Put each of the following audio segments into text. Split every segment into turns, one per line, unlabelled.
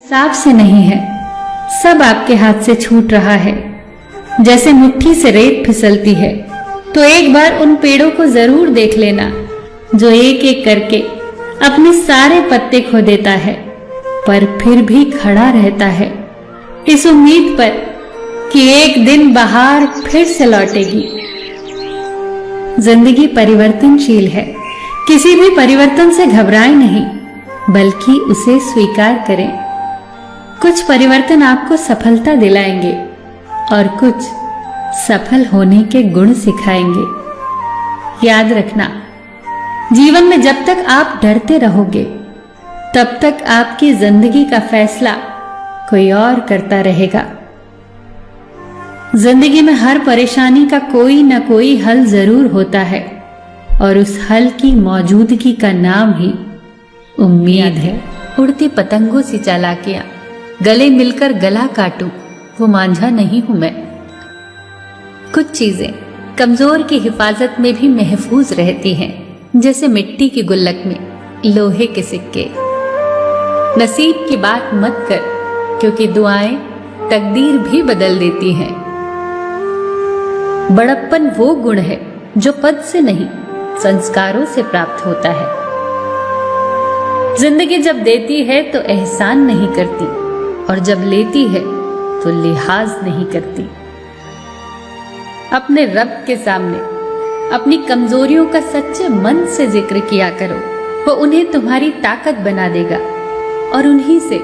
हिसाब से नहीं है, सब आपके हाथ से छूट रहा है। जैसे मुट्ठी से रेत फिसलती है, तो एक बार उन पेड़ों को जरूर देख लेना जो एक एक करके अपने सारे पत्ते खो देता है, पर फिर भी खड़ा रहता है इस उम्मीद पर कि एक दिन बहार फिर से लौटेगी। जिंदगी परिवर्तनशील है, किसी भी परिवर्तन से घबराएं नहीं, बल्कि उसे स्वीकार करें। कुछ परिवर्तन आपको सफलता दिलाएंगे और कुछ सफल होने के गुण सिखाएंगे। याद रखना, जीवन में जब तक आप डरते रहोगे, तब तक आपकी जिंदगी का फैसला कोई और करता रहेगा। जिंदगी में हर परेशानी का कोई न कोई हल जरूर होता है, और उस हल की मौजूदगी का नाम ही उम्मीद है।
उड़ती पतंगों सी चालाकियां, गले मिलकर गला काटूं, वो मांझा नहीं हूं मैं। कुछ चीजें कमजोर की हिफाजत में भी महफूज रहती हैं, जैसे मिट्टी की गुल्लक में लोहे के सिक्के। नसीब की बात मत कर, क्योंकि दुआएं तकदीर भी बदल देती हैं। बड़प्पन वो गुण है जो पद से नहीं, संस्कारों से प्राप्त होता है। जिंदगी जब देती है तो एहसान नहीं करती, और जब लेती है तो लिहाज नहीं करती। अपने रब के सामने अपनी कमजोरियों का सच्चे मन से जिक्र किया करो, वो उन्हें तुम्हारी ताकत बना देगा, और उन्हीं से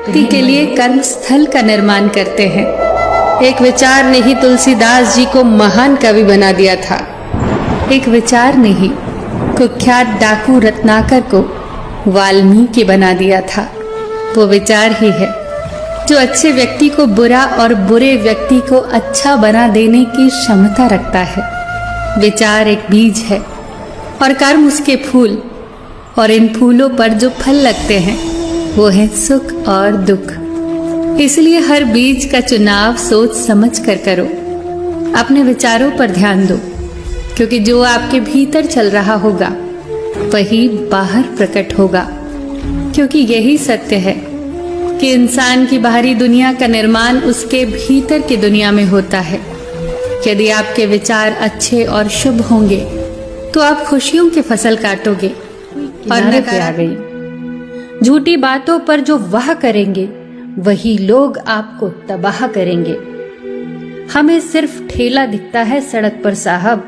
के लिए कर्म स्थल का निर्माण करते हैं। एक विचार ने ही तुलसीदास जी को महान कवि बना दिया था। एक विचार ने ही कुख्यात डाकू रत्नाकर को वाल्मीकि बना दिया था। वो विचार ही है जो अच्छे व्यक्ति को बुरा और बुरे व्यक्ति को अच्छा बना देने की क्षमता रखता है। विचार एक बीज है और कर्म उसके फूल, और इन फूलों पर जो फल लगते हैं वो है सुख और दुख। इसलिए हर बीज का चुनाव सोच समझ कर करो। अपने विचारों पर ध्यान दो, क्योंकि जो आपके भीतर चल रहा होगा वही बाहर प्रकट होगा। क्योंकि यही सत्य है कि इंसान की बाहरी दुनिया का निर्माण उसके भीतर की दुनिया में होता है। यदि आपके विचार अच्छे और शुभ होंगे तो आप खुशियों की फसल काटोगे। और
आ गई झूठी बातों पर जो वाह करेंगे वही लोग आपको तबाह करेंगे। हमें सिर्फ ठेला दिखता है सड़क पर साहब,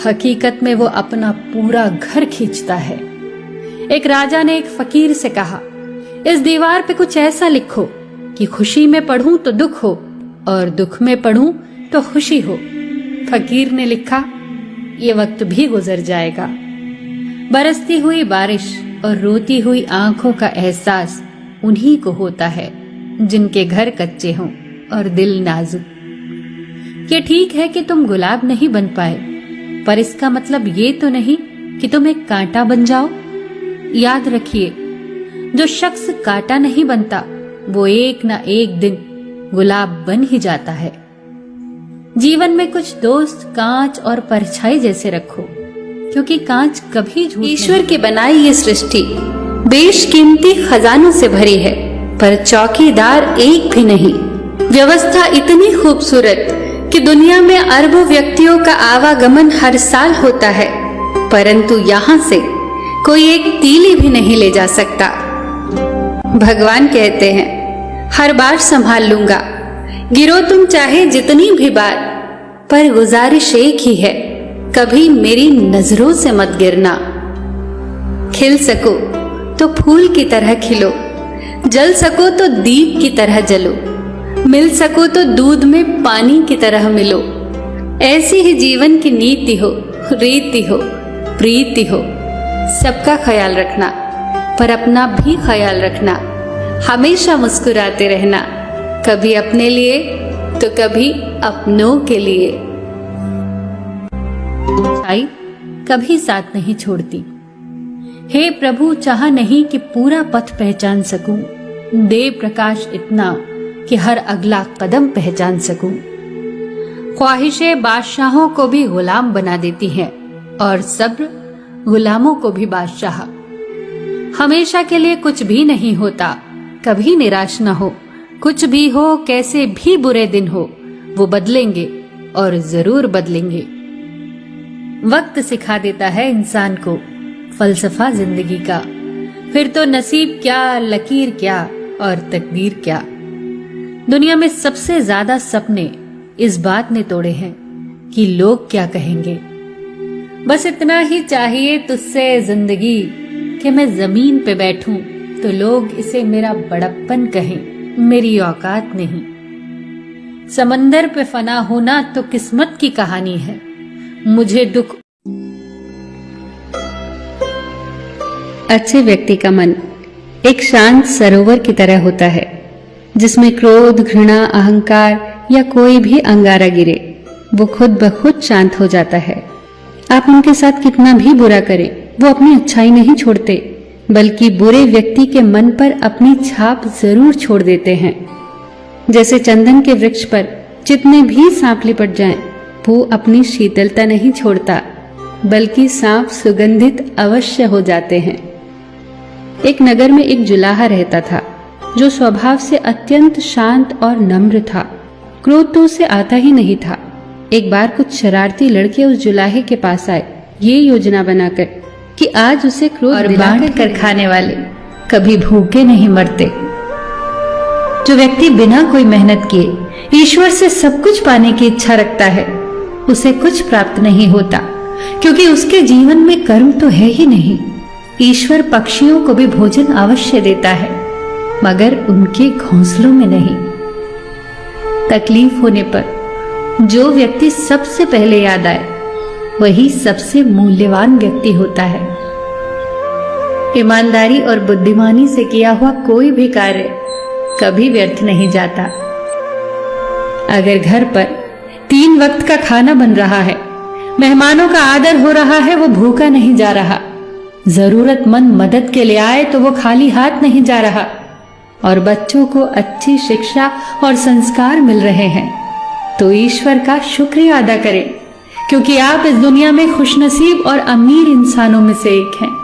हकीकत में वो अपना पूरा घर खींचता है। एक राजा ने एक फकीर से कहा, इस दीवार पे कुछ ऐसा लिखो कि खुशी में पढ़ूं तो दुख हो, और दुख में पढ़ूं तो खुशी हो। फकीर ने लिखा, ये वक्त भी गुजर जाएगा। बरसती हुई बारिश और रोती हुई आंखों का एहसास उन्हीं को होता है जिनके घर कच्चे हों और दिल नाजुक। ये ठीक है कि तुम गुलाब नहीं बन पाए, पर इसका मतलब ये तो नहीं कि तुम एक कांटा बन जाओ। याद रखिए, जो शख्स कांटा नहीं बनता वो एक ना एक दिन गुलाब बन ही जाता है। जीवन में कुछ दोस्त कांच और परछाई जैसे रखो, क्योंकि कांच कभी झूठ नहीं।
ईश्वर की बनाई ये सृष्टि बेशकीमती खजानों से भरी है, पर चौकीदार एक भी नहीं। व्यवस्था इतनी खूबसूरत कि दुनिया में अरबों व्यक्तियों का आवागमन हर साल होता है, परंतु यहाँ से कोई एक तीली भी नहीं ले जा सकता। भगवान कहते हैं, हर बार संभाल लूंगा, गिरो तुम चाहे जितनी भी बार, पर गुजारिश एक ही है, कभी मेरी नजरों से मत गिरना। खिल सको तो फूल की तरह खिलो, जल सको तो दीप की तरह जलो, मिल सको तो दूध में पानी की तरह मिलो। ऐसी ही जीवन की नीति हो, रीति हो, प्रीति हो। सबका ख्याल रखना, पर अपना भी ख्याल रखना। हमेशा मुस्कुराते रहना, कभी अपने लिए तो कभी अपनों के लिए।
सच्चाई कभी साथ नहीं छोड़ती। हे प्रभु, चाह नहीं कि पूरा पथ पहचान सकूं, दे प्रकाश इतना कि हर अगला कदम पहचान सकूं। ख्वाहिशें बादशाहों को भी गुलाम बना देती हैं, और सब्र गुलामों को भी बादशाह। हमेशा के लिए कुछ भी नहीं होता, कभी निराश न हो। कुछ भी हो, कैसे भी बुरे दिन हो, वो बदलेंगे और जरूर बदलेंगे। वक्त सिखा देता है इंसान को फलसफा जिंदगी का, फिर तो नसीब क्या, लकीर क्या और तकदीर क्या। दुनिया में सबसे ज्यादा सपने इस बात ने तोड़े हैं कि लोग क्या कहेंगे। बस इतना ही चाहिए तुझसे जिंदगी कि मैं जमीन पे बैठूं तो लोग इसे मेरा बड़प्पन कहें, मेरी औकात नहीं। समंदर पे फना होना तो किस्मत की कहानी है, मुझे दुख।
अच्छे व्यक्ति का मन एक शांत सरोवर की तरह होता है, जिसमें क्रोध, घृणा, अहंकार या कोई भी अंगारा गिरे वो खुद ब खुद शांत हो जाता है। आप उनके साथ कितना भी बुरा करें, वो अपनी अच्छाई नहीं छोड़ते, बल्कि बुरे व्यक्ति के मन पर अपनी छाप जरूर छोड़ देते हैं। जैसे चंदन के वृक्ष पर जितने भी सांप लिपट जाएं, वो अपनी शीतलता नहीं छोड़ता, बल्कि सांप सुगंधित अवश्य हो जाते हैं। एक नगर में एक जुलाहा रहता था, जो स्वभाव से अत्यंत शांत और नम्र था। क्रोध तो उसे आता ही नहीं था। एक बार कुछ शरारती लड़के उस जुलाहे के पास आए, ये योजना बनाकर कि आज उसे क्रोध
और
बांट
कर खाने वाले कभी भूखे नहीं मरते। जो व्यक्ति बिना कोई मेहनत किए ईश्वर से सब कुछ पाने की इच्छा रखता है, उसे कुछ प्राप्त नहीं होता, क्योंकि उसके जीवन में कर्म तो है ही नहीं। ईश्वर पक्षियों को भी भोजन अवश्य देता है, मगर उनके घोंसलों में नहीं। तकलीफ होने पर जो व्यक्ति सबसे पहले याद आए, वही सबसे मूल्यवान व्यक्ति होता है। ईमानदारी और बुद्धिमानी से किया हुआ कोई भी कार्य कभी व्यर्थ नहीं जाता। अगर घर पर 3 वक्त का खाना बन रहा है, मेहमानों का आदर हो रहा है, वो भूखा नहीं जा रहा, जरूरतमंद मदद के लिए आए तो वो खाली हाथ नहीं जा रहा, और बच्चों को अच्छी शिक्षा और संस्कार मिल रहे हैं, तो ईश्वर का शुक्रिया अदा करें, क्योंकि आप इस दुनिया में खुशनसीब और अमीर इंसानों में से एक हैं।